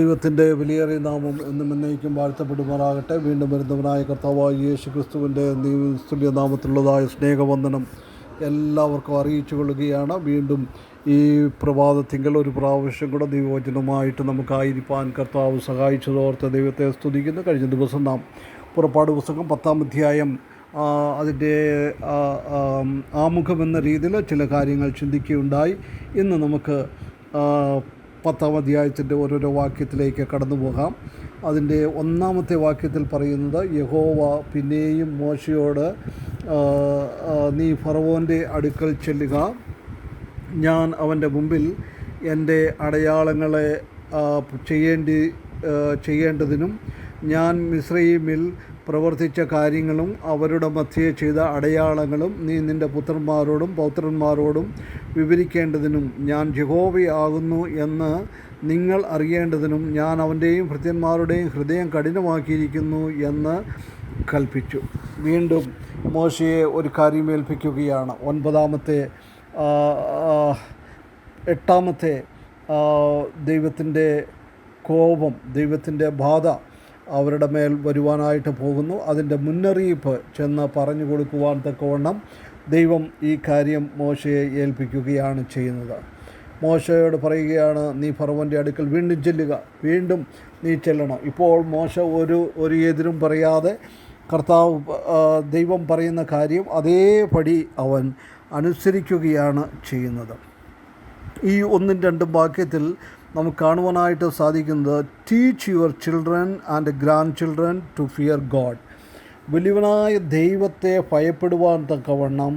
ദൈവത്തിൻ്റെ വിലയേറിയ നാമം എന്നും എന്നേക്കും വാഴ്ത്തപ്പെടുമാറാകട്ടെ. വീണ്ടും വരുന്നവനായ കർത്താവായ യേശു ക്രിസ്തുവിൻ്റെ തുല്യ നാമത്തിലുള്ളതായ സ്നേഹവന്ദനം എല്ലാവർക്കും അറിയിച്ചു കൊള്ളുകയാണ്. വീണ്ടും ഈ പ്രഭാതത്തിങ്കൽ ഒരു പ്രാവശ്യം കൂടെ ദൈവവചനമായിട്ട് നമുക്കായിരിക്കാൻ കർത്താവ് സഹായിച്ചതോർത്ത് ദൈവത്തെ സ്തുതിക്കുന്നു. കഴിഞ്ഞ ദിവസം നാം പുറപ്പാട് പുസ്തകം 10-ാം അധ്യായം അതിൻ്റെ ആമുഖം എന്ന രീതിയിൽ ചില കാര്യങ്ങൾ ചിന്തിക്കുകയുണ്ടായി. ഇന്ന് നമുക്ക് 10-ാം അധ്യായത്തിൻ്റെ ഓരോരോ വാക്യത്തിലേക്ക് കടന്നു പോകാം. അതിൻ്റെ 1-ാമത്തെ വാക്യത്തിൽ പറയുന്നത്, യഹോവ പിന്നെയും മോശയോട്, നീ ഫറവോൻ്റെ അടുക്കൽ ചെല്ലുക, ഞാൻ അവൻ്റെ മുമ്പിൽ എൻ്റെ അടയാളങ്ങളെ ചെയ്യേണ്ടതിനും ഞാൻ മിസ്രയീമിൽ പ്രവർത്തിച്ച കാര്യങ്ങളും അവരുടെ മധ്യേ ചെയ്ത അടയാളങ്ങളും നീ നിൻ്റെ പുത്രന്മാരോടും പൗത്രന്മാരോടും വിവരിക്കേണ്ടതിനും ഞാൻ യഹോവയാകുന്നു എന്ന് നിങ്ങൾ അറിയേണ്ടതിനും ഞാൻ അവൻ്റെയും ഭൃത്യന്മാരുടെയും ഹൃദയം കഠിനമാക്കിയിരിക്കുന്നു എന്ന് കൽപ്പിച്ചു. വീണ്ടും മോശയെ ഒരു കാര്യം ഏൽപ്പിക്കുകയാണ്. 8-ാമത്തെ ദൈവത്തിൻ്റെ കോപം, ദൈവത്തിൻ്റെ ബാധ അവരുടെ മേൽ വരുവാനായിട്ട് പോകുന്നു. അതിൻ്റെ മുന്നറിയിപ്പ് ചെന്ന് പറഞ്ഞു കൊടുക്കുവാൻ തക്കവണ്ണം ദൈവം ഈ കാര്യം മോശയെ ഏൽപ്പിക്കുകയാണ് ചെയ്യുന്നത്. മോശയോട് പറയുകയാണ്, നീ ഫറവോൻ്റെ അടുക്കൽ വീണ്ടും ചെല്ലുക, വീണ്ടും നീ ചെല്ലണം. ഇപ്പോൾ മോശ ഒരു എതിരും പറയാതെ ദൈവം പറയുന്ന കാര്യം അതേപടി അവൻ അനുസരിക്കുകയാണ് ചെയ്യുന്നത്. ഈ 1-2 വാക്യത്തിൽ നമുക്ക് കാണുവാനായിട്ട് സാധിക്കുന്നത്, teach your children and grandchildren to fear God. വലിയവനായ ദൈവത്തെ ഭയപ്പെടുവാൻ തക്കവണ്ണം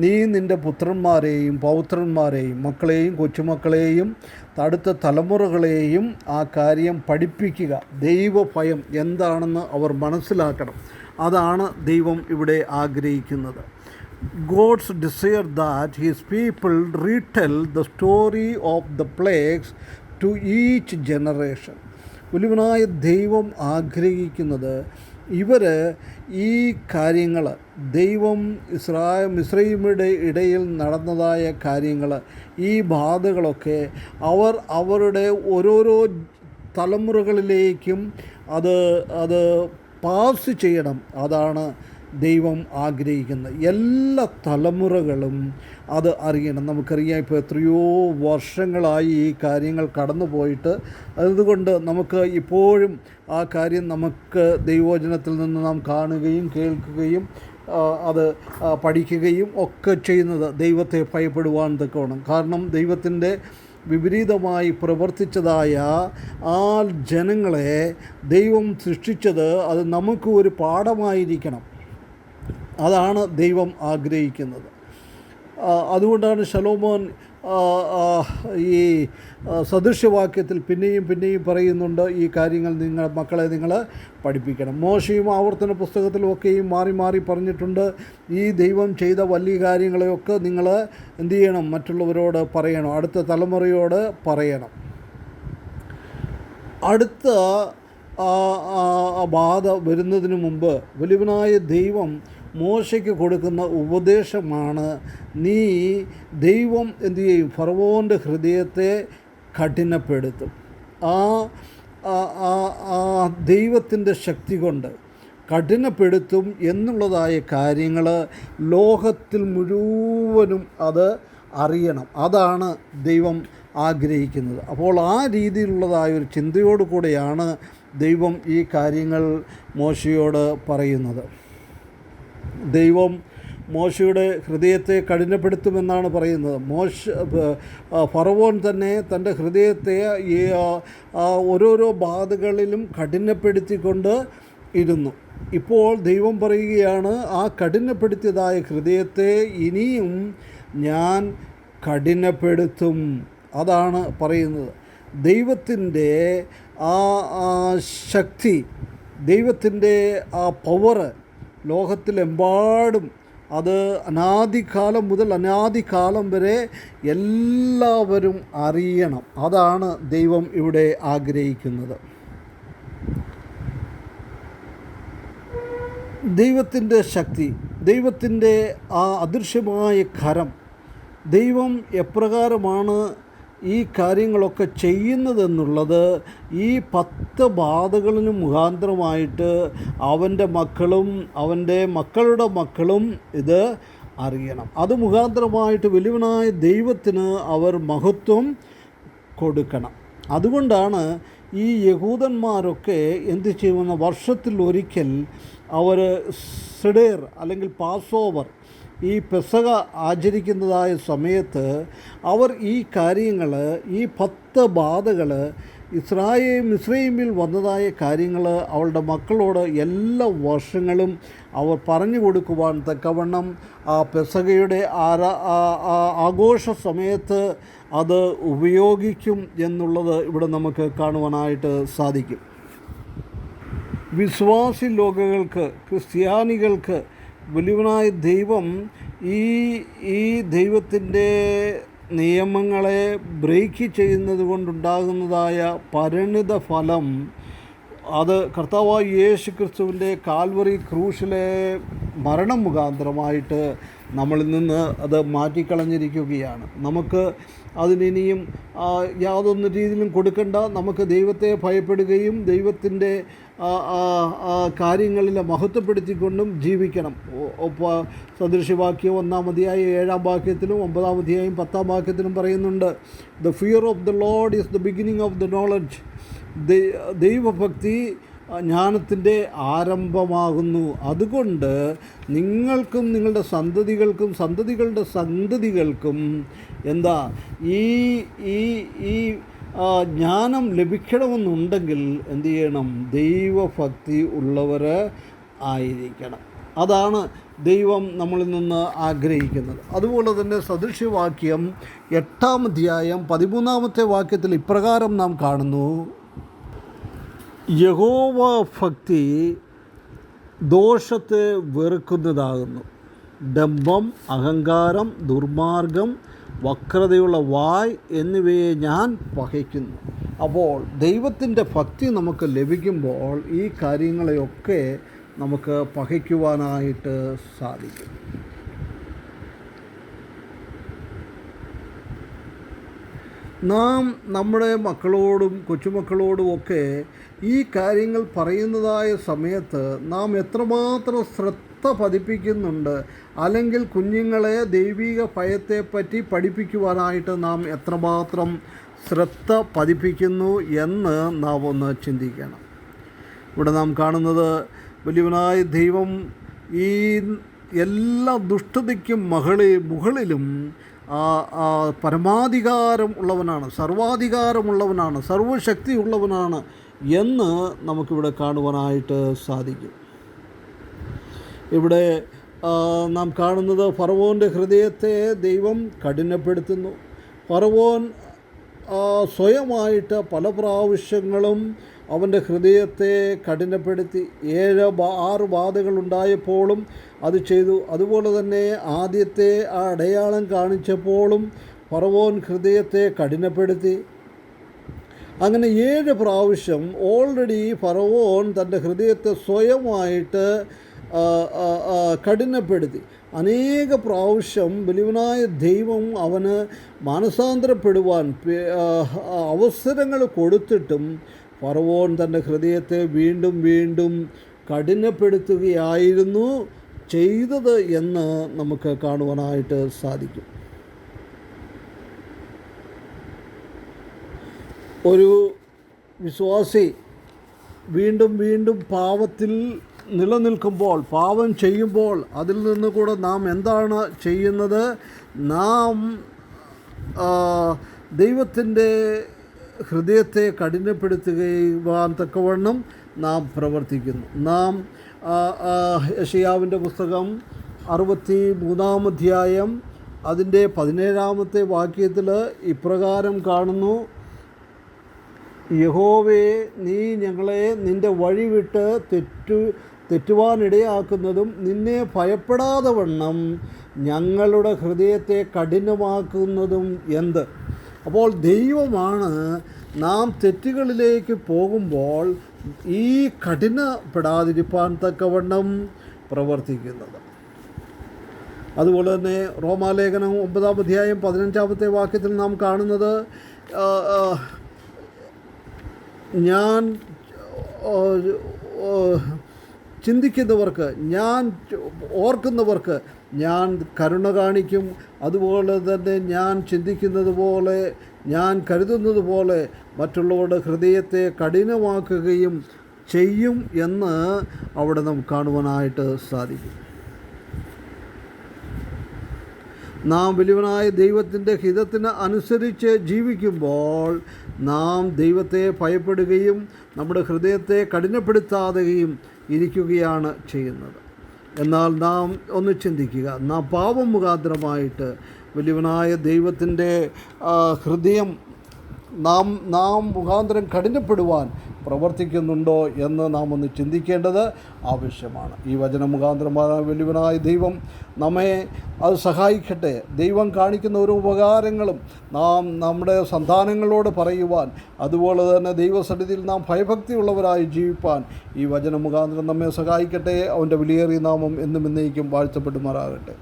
നീ നിൻ്റെ പുത്രന്മാരെയും പൗത്രന്മാരെയും മക്കളെയും കൊച്ചുമക്കളെയും അടുത്ത തലമുറകളെയും ആ കാര്യം പഠിപ്പിക്കുക. ദൈവഭയം എന്താണെന്ന് അവർ മനസ്സിലാക്കണം. അതാണ് ദൈവം ഇവിടെ ആഗ്രഹിക്കുന്നത്. God's desire that his people retell the story of the plagues to each generation. വലിയവനായ ദൈവം ആഗ്രഹിക്കുന്നത് ഇവർ ഈ കാര്യങ്ങൾ, ദൈവം മിസ്രയീമിയുടെ ഇടയിൽ നടന്നതായ കാര്യങ്ങൾ, ഈ ബാധകളൊക്കെ അവർ അവരുടെ ഓരോരോ തലമുറകളിലേക്കും അത് പാസ് ചെയ്യണം. അതാണ് ദൈവം ആഗ്രഹിക്കുന്നത്. എല്ലാ തലമുറകളും അത് അറിയണം. നമുക്കറിയാം, ഇപ്പോൾ എത്രയോ വർഷങ്ങളായി ഈ കാര്യങ്ങൾ കടന്നു പോയിട്ട്, അതുകൊണ്ട് നമുക്ക് ഇപ്പോഴും ആ കാര്യം നമുക്ക് ദൈവവചനത്തിൽ നിന്ന് നാം കാണുകയും കേൾക്കുകയും അത് പഠിക്കുകയും ഒക്കെ ചെയ്യുന്നത് ദൈവത്തെ ഭയപ്പെടുവാൻ തക്കവണ്ണം. കാരണം ദൈവത്തിൻ്റെ വിപരീതമായി പ്രവർത്തിച്ചതായ ആ ജനങ്ങളെ ദൈവം സൃഷ്ടിച്ചത് അത് നമുക്ക് ഒരു പാഠമായിരിക്കണം. അതാണ് ദൈവം ആഗ്രഹിക്കുന്നത്. അതുകൊണ്ടാണ് ശലോമോൻ ഈ സദൃശ്യവാക്യത്തിൽ പിന്നെയും പറയുന്നുണ്ട്, ഈ കാര്യങ്ങൾ മക്കളെ നിങ്ങൾ പഠിപ്പിക്കണം. മോശയും ആവർത്തന പുസ്തകത്തിലുമൊക്കെയും മാറി പറഞ്ഞിട്ടുണ്ട്, ഈ ദൈവം ചെയ്ത വലിയ കാര്യങ്ങളെയൊക്കെ നിങ്ങൾ എന്തു ചെയ്യണം? മറ്റുള്ളവരോട് പറയണം, അടുത്ത തലമുറയോട് പറയണം. അടുത്ത ബാധ വരുന്നതിന് മുമ്പ് വലിയവനായ ദൈവം മോശയ്ക്ക് കൊടുക്കുന്ന ഉപദേശമാണ്, നീ ദൈവം എന്തു ചെയ്യും? ഫറവോൻ്റെ ഹൃദയത്തെ കഠിനപ്പെടുത്തും. ദൈവത്തിൻ്റെ ശക്തി കൊണ്ട് കഠിനപ്പെടുത്തും എന്നുള്ളതായ കാര്യങ്ങൾ ലോകത്തിൽ മുഴുവനും അത് അറിയണം. അതാണ് ദൈവം ആഗ്രഹിക്കുന്നത്. അപ്പോൾ ആ രീതിയിലുള്ളതായ ഒരു ചിന്തയോടു കൂടെയാണ് ദൈവം ഈ കാര്യങ്ങൾ മോശയോട് പറയുന്നത്. ദൈവം മോശയുടെ ഹൃദയത്തെ കഠിനപ്പെടുത്തുമെന്നാണ് പറയുന്നത്. ഫറവോൻ തന്നെ തൻ്റെ ഹൃദയത്തെ ഓരോരോ ബാധകളിലും കഠിനപ്പെടുത്തിക്കൊണ്ട് ഇരുന്നു. ഇപ്പോൾ ദൈവം പറയുകയാണ്, ആ കഠിനപ്പെടുത്തിയതായ ഹൃദയത്തെ ഇനിയും ഞാൻ കഠിനപ്പെടുത്തും. അതാണ് പറയുന്നത്. ദൈവത്തിൻ്റെ ആ ശക്തി, ദൈവത്തിൻ്റെ ആ പവർ ലോകത്തിലെമ്പാടും അത് അനാദികാലം മുതൽ അനാദികാലം വരെ എല്ലാവരും അറിയണം. അതാണ് ദൈവം ഇവിടെ ആഗ്രഹിക്കുന്നത്. ദൈവത്തിൻ്റെ ശക്തി, ദൈവത്തിൻ്റെ ആ അദൃശ്യമായ കരം, ദൈവം എപ്രകാരമാണ് ഈ കാര്യങ്ങളൊക്കെ ചെയ്യുന്നതെന്നുള്ളത് ഈ 10 ബാധകളിന് മുഖാന്തരമായിട്ട് അവൻ്റെ മക്കളും അവൻ്റെ മക്കളുടെ മക്കളും ഇത് അറിയണം. അത് മുഖാന്തരമായിട്ട് വലിയവനായ ദൈവത്തിന് അവർ മഹത്വം കൊടുക്കണം. അതുകൊണ്ടാണ് ഈ യഹൂദന്മാരൊക്കെ എന്ത് ചെയ്യുമെന്ന് വർഷത്തിൽ ഒരിക്കൽ അവർ സെഡേർ അല്ലെങ്കിൽ പാസ് ഓവർ ഈ പെസക ആചരിക്കുന്നതായ സമയത്ത് അവർ ഈ കാര്യങ്ങൾ, ഈ 10 ബാധകൾ, മിസ്രയീമിൽ വന്നതായ കാര്യങ്ങൾ അവളുടെ മക്കളോട് എല്ലാ വർഷങ്ങളും അവർ പറഞ്ഞു കൊടുക്കുവാൻ തക്കവണ്ണം ആ പെസകയുടെ ആഘോഷ സമയത്ത് അത് ഉപയോഗിക്കും എന്നുള്ളത് ഇവിടെ നമുക്ക് കാണുവാനായിട്ട് സാധിക്കും. വിശ്വാസി ലോകങ്ങൾക്ക്, ക്രിസ്ത്യാനികൾക്ക് വലിയവനായ ദൈവം ഈ ദൈവത്തിൻ്റെ നിയമങ്ങളെ ബ്രേക്ക് ചെയ്യുന്നത് കൊണ്ടുണ്ടാകുന്നതായ പരിണിത ഫലം, അത് കർത്താവായ യേശു ക്രിസ്തുവിൻ്റെ കാൽവറി ക്രൂശിലെ മരണം മുഖാന്തരമായിട്ട് നമ്മളിൽ നിന്ന് അത് മാറ്റിക്കളഞ്ഞിരിക്കുകയാണ്. നമുക്ക് അതിനിനിയും യാതൊരു രീതിയിലും കൊടുക്കേണ്ട. നമുക്ക് ദൈവത്തെ ഭയപ്പെടുകയും ദൈവത്തിൻ്റെ കാര്യങ്ങളിൽ മഹത്വപ്പെടുത്തിക്കൊണ്ടും ജീവിക്കണം. സദൃശവാക്യം 1-ാം അധ്യായം 7-ാം വാക്യത്തിലും 9-ാം അധ്യായം 10-ാം വാക്യത്തിലും പറയുന്നുണ്ട്, the fear of the Lord is the beginning of the knowledge. ദൈവഭക്തി ജ്ഞാനത്തിൻ്റെ ആരംഭമാകുന്നു. അതുകൊണ്ട് നിങ്ങൾക്കും നിങ്ങളുടെ സന്തതികൾക്കും സന്തതികളുടെ സന്തതികൾക്കും ഈ ജ്ഞാനം ലഭിക്കണമെന്നുണ്ടെങ്കിൽ എന്തു ചെയ്യണം? ദൈവഭക്തി ഉള്ളവർ ആയിരിക്കണം. അതാണ് ദൈവം നമ്മളിൽ നിന്ന് ആഗ്രഹിക്കുന്നത്. അതുപോലെ തന്നെ സദൃശവാക്യം 8-ാം അധ്യായം 13-ാമത്തെ വാക്യത്തിൽ ഇപ്രകാരം നാം കാണുന്നു, യഹോവ ഭക്തി ദോഷത്തെ വെറുക്കുന്നതാകുന്നു, ഡംഭം, അഹങ്കാരം, ദുർമാർഗം, വക്രതയുള്ള വായ് എന്നിവയെ ഞാൻ പകയ്ക്കുന്നു. അപ്പോൾ ദൈവത്തിൻ്റെ ഭക്തി നമുക്ക് ലഭിക്കുമ്പോൾ ഈ കാര്യങ്ങളെയൊക്കെ നമുക്ക് പകയ്ക്കുവാനായിട്ട് സാധിക്കും. നാം നമ്മുടെ മക്കളോടും കൊച്ചുമക്കളോടുമൊക്കെ ഈ കാര്യങ്ങൾ പറയുന്നതായ സമയത്ത് നാം എത്രമാത്രം ശ്രദ്ധ പതിപ്പിക്കുന്നുണ്ട്, അല്ലെങ്കിൽ കുഞ്ഞുങ്ങളെ ദൈവിക ഭയത്തെപ്പറ്റി പഠിപ്പിക്കുവാനായിട്ട് നാം എത്രമാത്രം ശ്രദ്ധ പതിപ്പിക്കുന്നു എന്ന് നാം ഒന്ന് ചിന്തിക്കണം. ഇവിടെ നാം കാണുന്നത് വലിയവനായ ദൈവം ഈ എല്ലാ ദുഷ്ടതയ്ക്കും മുകളിലും പരമാധികാരം ഉള്ളവനാണ്, സർവാധികാരമുള്ളവനാണ്, സർവശക്തി ഉള്ളവനാണ് എന്ന് നമുക്കിവിടെ കാണുവാനായിട്ട് സാധിക്കും. ഇവിടെ നാം കാണുന്നത് ഫറവോൻ്റെ ഹൃദയത്തെ ദൈവം കഠിനപ്പെടുത്തുന്നു. ഫറവോൻ സ്വയമായിട്ട് പല പ്രാവശ്യങ്ങളും അവൻ്റെ ഹൃദയത്തെ കഠിനപ്പെടുത്തി. 6 ബാധകളുണ്ടായപ്പോഴും അത് ചെയ്തു. അതുപോലെ തന്നെ ആദ്യത്തെ ആ അടയാളം കാണിച്ചപ്പോഴും ഫറവോൻ ഹൃദയത്തെ കഠിനപ്പെടുത്തി. അങ്ങനെ 7 പ്രാവശ്യം ഓൾറെഡി ഫറവോൻ തൻ്റെ ഹൃദയത്തെ സ്വയമായിട്ട് കഠിനപ്പെടുത്തി. അനേക പ്രാവശ്യം വലിയവനായ ദൈവം അവന് മാനസാന്തരപ്പെടുവാൻ അവസരങ്ങൾ കൊടുത്തിട്ടും ഫറവോൻ തൻ്റെ ഹൃദയത്തെ വീണ്ടും വീണ്ടും കഠിനപ്പെടുത്തുകയായിരുന്നു ചെയ്തത് എന്ന് നമുക്ക് കാണുവാനായിട്ട് സാധിക്കും. ഒരു വിശ്വാസി വീണ്ടും വീണ്ടും പാപത്തിൽ നിലനിൽക്കുമ്പോൾ, പാപം ചെയ്യുമ്പോൾ, അതിൽ നിന്ന് കൂടെ നാം എന്താണ് ചെയ്യുന്നത്? നാം ദൈവത്തിൻ്റെ ഹൃദയത്തെ കഠിനപ്പെടുത്തുവാൻ തക്കവണ്ണം നാം പ്രവർത്തിക്കുന്നു. നാം യെശയ്യാവിൻ്റെ പുസ്തകം 63-ാം അധ്യായം അതിൻ്റെ 17-ാമത്തെ വാക്യത്തിൽ ഇപ്രകാരം കാണുന്നു, യഹോവേ, നീ ഞങ്ങളെ നിൻ്റെ വഴി വിട്ട് തെറ്റുവാനിടയാക്കുന്നതും നിന്നെ ഭയപ്പെടാതെ വണ്ണം ഞങ്ങളുടെ ഹൃദയത്തെ കഠിനമാക്കുന്നതും എന്ത്? അപ്പോൾ ദൈവമാണ് നാം തെറ്റുകളിലേക്ക് പോകുമ്പോൾ ഈ കഠിനപ്പെടാതിരിപ്പാൻ തക്കവണ്ണം പ്രവർത്തിക്കുന്നത്. അതുപോലെ തന്നെ റോമാലേഖനം 9-ാം അധ്യായം 15-ാമത്തെ വാക്യത്തിൽ നാം കാണുന്നത്, ഞാൻ ചിന്തിക്കുന്നവർക്ക്, ഞാൻ ഓർക്കുന്നവർക്ക് ഞാൻ കരുണ കാണിക്കും, അതുപോലെ തന്നെ ഞാൻ ചിന്തിക്കുന്നത് പോലെ, ഞാൻ കരുതുന്നത് പോലെ മറ്റുള്ളവരുടെ ഹൃദയത്തെ കഠിനമാക്കുകയും ചെയ്യും എന്ന് അവിടെ നമുക്ക് കാണുവാനായിട്ട് സാധിക്കും. നാം വലിയവനായ ദൈവത്തിൻ്റെ ഹിതത്തിന് അനുസരിച്ച് ജീവിക്കുമ്പോൾ നാം ദൈവത്തെ ഭയപ്പെടുകയും നമ്മുടെ ഹൃദയത്തെ കഠിനപ്പെടുത്താതെയും ഇരിക്കുകയാണ് ചെയ്യുന്നത്. എന്നാൽ നാം ഒന്ന് ചിന്തിക്കുക, നാം പാപം മുഖാന്തരമായിട്ട് വലിയവനായ ദൈവത്തിൻ്റെ ഹൃദയം നാം മുഖാന്തരം കഠിനപ്പെടുവാൻ പ്രവർത്തിക്കുന്നുണ്ടോ എന്ന് നാം ഒന്ന് ചിന്തിക്കേണ്ടത് ആവശ്യമാണ്. ഈ വചന മുഖാന്തരം വലിയവനായ ദൈവം നമ്മെ അത് സഹായിക്കട്ടെ. ദൈവം കാണിക്കുന്ന ഓരോ ഉപകാരങ്ങളും നാം നമ്മുടെ സന്താനങ്ങളോട് പറയുവാൻ, അതുപോലെ തന്നെ ദൈവസന്നിധിയിൽ നാം ഭയഭക്തിയുള്ളവരായി ജീവിപ്പാൻ ഈ വചന മുഖാന്തരം നമ്മെ സഹായിക്കട്ടെ. അവൻ്റെ വിലയേറിയ നാമം എന്നും എന്നേക്കും വാഴ്ത്തപ്പെടുമാറാകട്ടെ.